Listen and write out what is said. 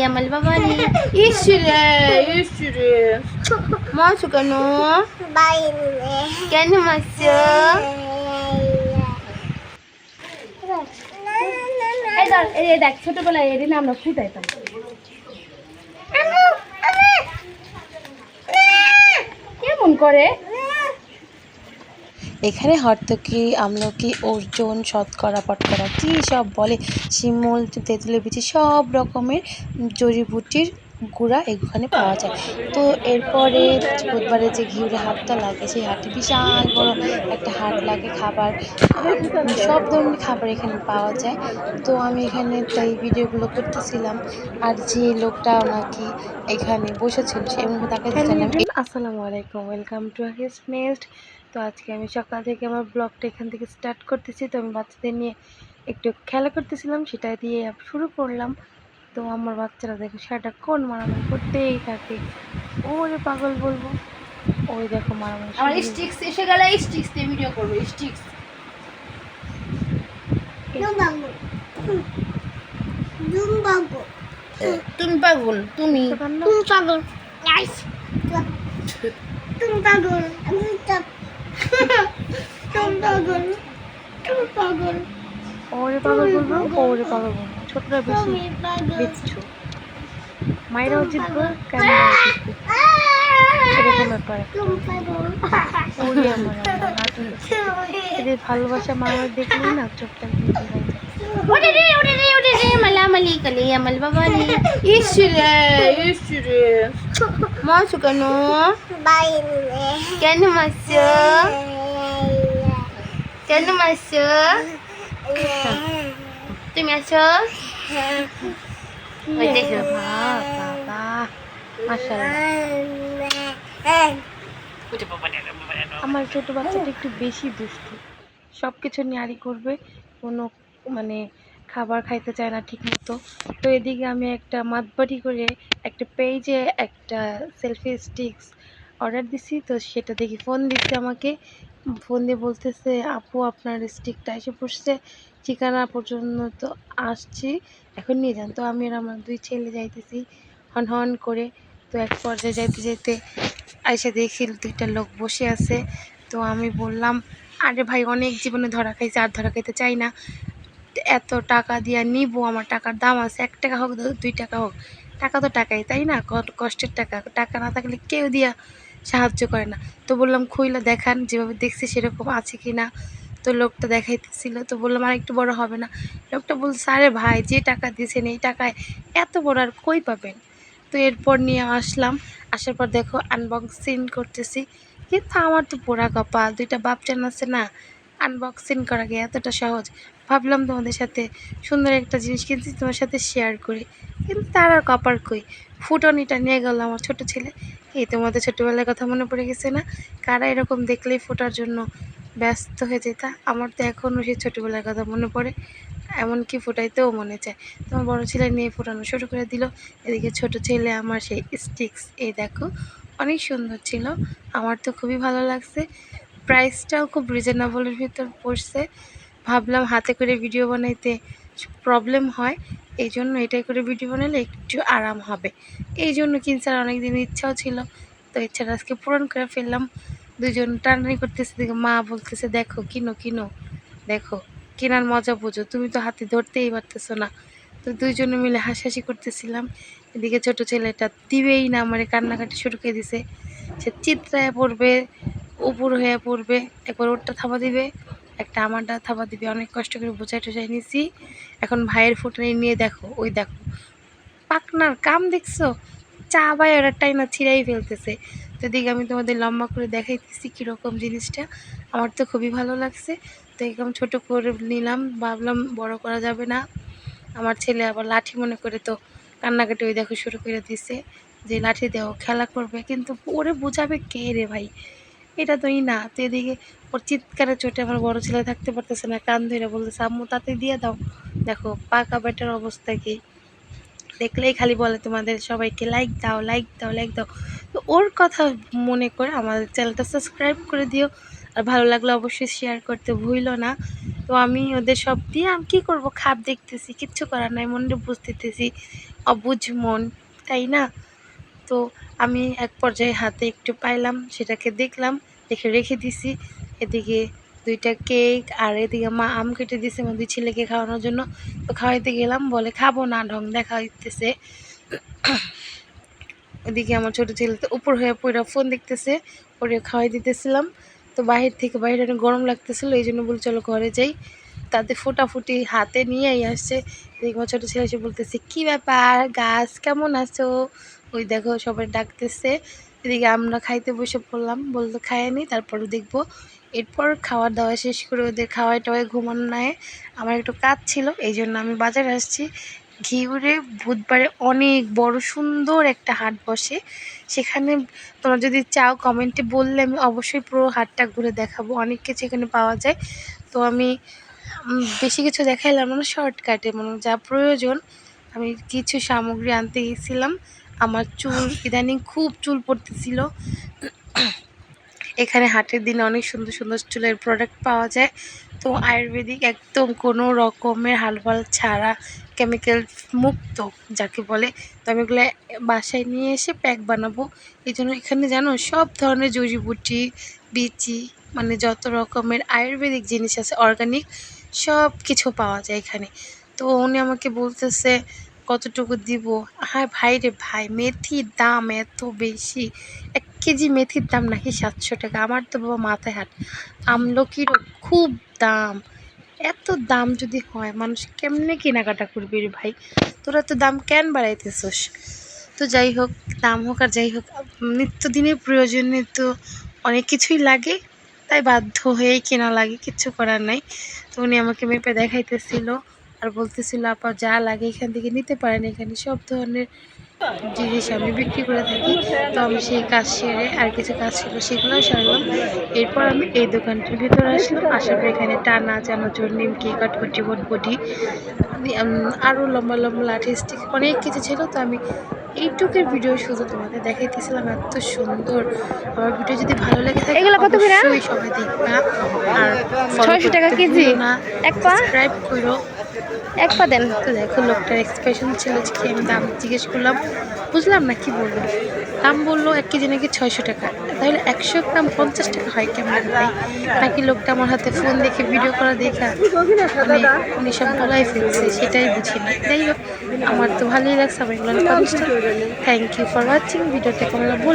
আমার বাবারে ইসরে ইসরে মারছো কেন কেন মারছো এই দেখ ছোটবেলায় এদিন আমরা ফুটাইতাম কেমন করে এখানে হর্তকি আমলকি অর্জুন শতকরা পটকরা কী সব বলে শিমুল তেঁতুলের বিচি সব রকমের জড়িবুটির গুঁড়া এখানে পাওয়া যায়। তো এরপরে বুধবারে যে ঘিউরে হাটটা লাগে সেই হাটে বিশাল বড় একটা হাট লাগে, খাবার সব ধরনের খাবার এখানে পাওয়া যায়। তো আমি এখানে তাই ভিডিওগুলো করতেছিলাম, আর যে লোকটা নাকি এখানে বসেছিল সে এমনি তাকে জানালাম আসসালামু আলাইকুম, ওয়েলকাম টু হিজ নেক্সট। তো আজকে আমি সকাল থেকে আমার ব্লগটা এখান থেকে স্টার্ট করতেছি। তো আমি বাচ্চাদের নিয়ে একটু খেলা করতেছিলাম, সেটা দিয়ে শুরু করলাম। তো আমার বাচ্চারা দেখো সারাক্ষণ মারামারি করতেই থাকে, ওরে পাগল বলবো। ওই দেখো মারামারি আমার স্টিক্স এসে গেলে স্টিক্স দিয়ে ভিডিও করব। স্টিক্স তুমি পাগল, তুমি পাগল গাইস তুমি পাগল তুমি পাগল তুমি পাগল ওরে পাগল বলবো, ওরে পাগল বলবো, ছোটরা বেশি বিচ্ছু, মায়েরাও জিতবো কেন এরকম ব্যাপার। ওরে আমার এদের ভালোবাসা মামার দেখলেই না চোখটা ওরে রে ওরে রে ওরে রে মালামালি কালে আমার বাবারে ইসরে ইসরে মারছো কেন কেন মারছো কেন মারছো তুমি আছো ওই দেখো বাবা মাশাআল্লাহ। আমার ছোট বাচ্চাটা একটু বেশি দুষ্টু, সব কিছু নিয়ারি করবে, কোনো মানে খাবার খাইতে চায় না ঠিক মতো। তো এদিকে আমি একটা মাতবাড়ি করে একটা পেজে একটা সেলফি স্টিক্স অর্ডার দিছি। তো সেটা দেখি ফোন দিচ্ছে আমাকে, ফোন দিয়ে বলতেছে আপু আপনার স্টিকটা এসে পড়ছে, ঠিকানা পর্যন্ত তো আসছি, এখন নিয়ে যান। তো আমি আর আমার দুই ছেলে যাইতেছি হন হন করে। তো এক পর্যায়ে যাইতে যেতে আইসা দেখি দুইটা লোক বসে আছে। তো আমি বললাম আরে ভাই অনেক জীবনে ধরা খাইছে, আর ধরা খাইতে চাই না, এত টাকা দিয়া নিব, আমার টাকার দাম আছে, 1 টাকা হোক 2 টাকা হোক, টাকা তো টাকাই তাই না, কষ্টের টাকা, টাকা না থাকলে কেউ দিয়া সাহায্য করে না। তো বললাম খুইলা দেখান, যেভাবে দেখছি সেরকম আছে কি না। তো লোকটা দেখাইতেছিল, তো বললাম আর একটু বড় হবে না। লোকটা বলছে আরে ভাই যে টাকা দিয়েছেন এই টাকায় এত বড় আর কই পাবেন। তো এরপর নিয়ে আসলাম, আসার পর দেখো আনবক্সিং করতেছি, কিন্তু আমার তো পোড়া কপাল, 2টা বাপচান আছে না, আনবক্সিং করা গিয়ে এতটা সহজ। ভাবলাম তোমাদের সাথে সুন্দর একটা জিনিস কিনছি তোমার সাথে শেয়ার করি, কিন্তু তার আর কপার কই, ফুটনিটা নিয়ে গেল আমার ছোট ছেলে। এই তোমাদের ছোটোবেলার কথা মনে পড়ে গেছে না, কারা এরকম দেখলেই ফোটার জন্য ব্যস্ত হয়ে যেত? আমার তো এখনও সেই ছোটোবেলার কথা মনে পড়ে, এমনকি ফোটাইতেও মনে চায়। তোমার বড় ছেলে নিয়ে ফোটানো শুরু করে দিল, এদিকে ছোট ছেলে আমার সেই স্টিক্স, এই দেখো অনেক সুন্দর ছিল, আমার তো খুবই ভালো লাগছে, প্রাইসটাও খুব রিজনেবলের ভিতর পড়ছে। ভাবলাম হাতে করে ভিডিও বানাইতে প্রবলেম হয়, এই জন্য এটাই করে ভিডিও বানালে একটু আরাম হবে, এই জন্য কিনছে। আর অনেক দিন ইচ্ছাও ছিল, তো ইচ্ছাটা আজকে পূরণ করে ফেললাম। দুজন টানাটানি করতেছে, দেখে মা বলতেছে দেখো কিনো কিনো, দেখো কেনার মজা বোঝো, তুমি তো হাতে ধরতেই পারতেছো না। তো দুইজনে মিলে হাসাহাসি করতেছিলাম। এদিকে ছোট ছেলেটা দিবেই না, মানে কান্নাকাটি শুরু করে দিছে, সে চিৎরায় পড়বে, উপর হয়ে পড়বে, একবার ওরটা থাবা দিবে, একটা আমারটা থাবা দিবে। অনেক কষ্ট করে বোঝাই টোঝাই নিছি। এখন ভাইয়ের ফুটানি নিয়ে দেখো, ওই দেখো পাকনার কাম দেখছো, চা বাই ওরা টাইনা ছিঁড়াই ফেলতেছে। তো এদিকে আমি তোমাদের লম্বা করে দেখাইতেছি কীরকম জিনিসটা, আমার তো খুবই ভালো লাগছে। তো একদম ছোটো করে নিলাম, ভাবলাম বড় করা যাবে না। আমার ছেলে আবার লাঠি মনে করে তো কান্নাকাটি ওই দেখো শুরু করে দিছে, যে লাঠি দেও খেলা করবে, কিন্তু ওরে বোঝাবে কে রে ভাই, এটা তো না। তো এদিকে ওর চিৎকারে চোটে আমার বড় ছেলে থাকতে পারতেছে না, কান ধরে বলতেছে আম্মু তাতে দিয়ে দাও। দেখো পাকা বেটার অবস্থা কি, দেখলেই খালি বলে তোমাদের সবাইকে লাইক দাও লাইক দাও লাইক দাও। তো ওর কথা মনে করে আমাদের চ্যানেলটা সাবস্ক্রাইব করে দিও, আর ভালো লাগলে অবশ্যই শেয়ার করতে ভুলো না। তো আমি ওদের সব দিয়ে আমি কী করবো, খাপ দেখতেছি, কিচ্ছু করার নাই, মনটা বুঝতেছি অবুঝ মন, তাই না? তো আমি এক পর্যায়ে হাতে একটু পাইলাম, সেটাকে দেখলাম, দেখে রেখে দিছি। এদিকে 2টা কেক আর এদিকে মা আম কেটে দিছে আমার 2 ছেলেকে খাওয়ানোর জন্য। তো খাওয়াইতে গেলাম, বলে খাবো না, ঢং দেখা হইতেছে। এদিকে আমার ছোটো ছেলে তো উপর হয়ে পড়ে ফোন দেখতেছে, ওরে খাওয়াই দিতেছিলাম। তো বাইরে অনেক গরম লাগতেছিলো, এই জন্য বলে চলো ঘরে যাই। তাদের ফোটাফুটি হাতে নিয়েই আসছে। এদিকে আমার ছোটো ছেলে এসে বলতেছে কী ব্যাপার গাছ, কেমন আছো? ওই দেখো সবাই ডাকতেছে। এদিকে আমরা খাইতে বসে পড়লাম, বলতো খায়নি, তারপরে দেখবো। এরপর খাওয়ার দাওয়া শেষ করে ওদের খাওয়াই টাওয়াই ঘুমানো নেয়। আমার একটু কাজ ছিল, এই জন্য আমি বাজারে আসছি। ঘিউরে বুধবারে অনেক বড় সুন্দর একটা হাট বসে, সেখানে তোমরা যদি চাও কমেন্টে বললে আমি অবশ্যই পুরো হাটটা ঘুরে দেখাবো। অনেক কিছু এখানে পাওয়া যায়। তো আমি বেশি কিছু দেখাইলাম না, শর্টকাটে মানে যা প্রয়োজন আমি কিছু সামগ্রী আনতে গেছিলাম। আমার চুল ইদানিং খুব চুল পড়তেছিল। এখানে হাটের দিনে অনেক সুন্দর সুন্দর চুলের প্রোডাক্ট পাওয়া যায়। তো আয়ুর্বেদিক একদম কোনো রকমের হালফাল ছাড়া, কেমিক্যাল মুক্ত যাকে বলে। তো আমি এগুলো বাসায় নিয়ে এসে প্যাক বানাবো। এই জন্য এখানে জানো সব ধরনের জড়িবুটি, বিচি, মানে যত রকমের আয়ুর্বেদিক জিনিস আছে অর্গানিক সব কিছু পাওয়া যায় এখানে। তো উনি আমাকে বলতেছে কতটুকু দিব। হ্যাঁ ভাই রে ভাই, মেথির দাম এত বেশি, 1 কেজি মেথির দাম নাকি 700 টাকা। আমার তো বাবা মাথায় হাত। আমলকিরও খুব দাম। এত দাম যদি হয় মানুষ কেমনে কেনাকাটা করবি রে ভাই? তোরা তো দাম কেন বাড়াইতেছস? তো যাই হোক, দাম হোক আর যাই হোক, নিত্যদিনের প্রয়োজনে তো অনেক কিছুই লাগে, তাই বাধ্য হয়েই কেনা লাগে, কিচ্ছু করার নাই। তো উনি আমাকে মেপে দেখাইতেছিল আর বলতেছিল আপা যা লাগে এখান থেকে নিতে পারেন, এখানে সব ধরনের জিনিস আমি বিক্রি করে থাকি। তো আমি সেই কাজ সেরে আর কিছু কাজ ছিল সেগুলোও সারলাম। এরপর আমি এই দোকানটির ভিতরে আসলাম, আসার পর এখানে টানা, চানাচুর, নিমকি, কটকটি, বটবটি, আরও লম্বা লম্বা লাঠি স্টিক অনেক কিছু ছিল। তো আমি এইটুকুর ভিডিও শুধু তোমাদের দেখাইতেছিলাম, এত সুন্দর। আমার ভিডিও যদি ভালো লেগে থাকে অবশ্যই সবাই দেখবা, আর 600 টাকা কেজি না, সাবস্ক্রাইব করো। 1 পা দেন। তো দেখো লোকটার এক্সপ্রেশন ছিল যে কি, আমি দাম জিজ্ঞেস করলাম, বুঝলাম না কি বললো। দাম বললো 1 কেজি নাকি 600 টাকা। তাহলে 100 গ্রাম 50 টাকা হয় কেমন ভাই? নাকি লোকটা আমার হাতে ফোন দেখে ভিডিও করা দেখা মানে উনি সব বলাই ফেলছে, সেটাই বুঝি না। যাই হোক, আমার তো ভালোই লাগছে, আমার এগুলো থ্যাংক ইউ ফর ওয়াচিং। ভিডিওটা কেমন বল।